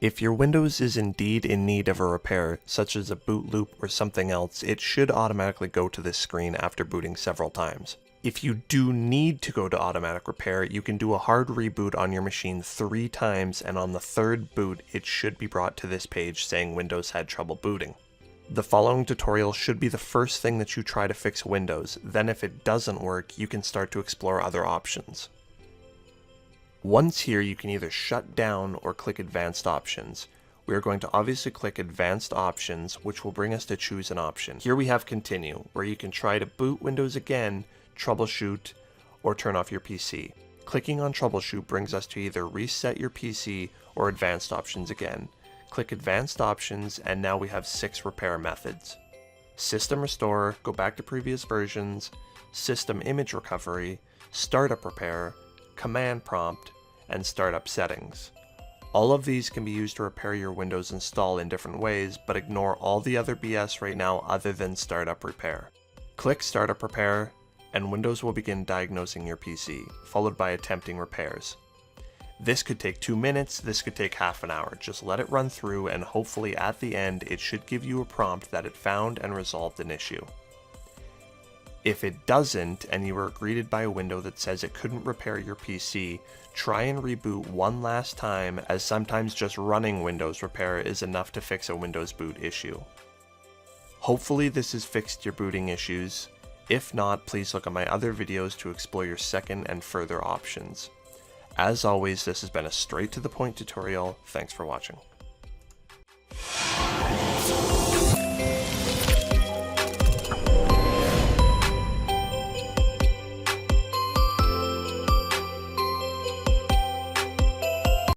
If your Windows is indeed in need of a repair, such as a boot loop or something else, it should automatically go to this screen after booting several times. If you do need to go to automatic repair, you can do a hard reboot on your machine 3 times, and on the 3rd boot, it should be brought to this page saying Windows had trouble booting. The following tutorial should be the first thing that you try to fix Windows, then if it doesn't work, you can start to explore other options. Once here, you can either shut down or click Advanced Options. We are going to obviously click Advanced Options, which will bring us to choose an option. Here we have Continue, where you can try to boot Windows again, troubleshoot, or turn off your PC. Clicking on Troubleshoot brings us to either reset your PC or Advanced Options again. Click Advanced Options, and now we have 6 repair methods. System Restore, go back to previous versions, System Image Recovery, Startup Repair, Command Prompt, and Startup Settings. All of these can be used to repair your Windows install in different ways, but ignore all the other BS right now other than Startup Repair. Click Startup Repair, and Windows will begin diagnosing your PC, followed by attempting repairs. This could take 2 minutes, this could take half an hour. Just let it run through, and hopefully at the end it should give you a prompt that it found and resolved an issue. If it doesn't, and you are greeted by a window that says it couldn't repair your PC, try and reboot one last time, as sometimes just running Windows Repair is enough to fix a Windows boot issue. Hopefully this has fixed your booting issues. If not, please look at my other videos to explore your second and further options. As always, this has been a straight to the point tutorial. Thanks for watching.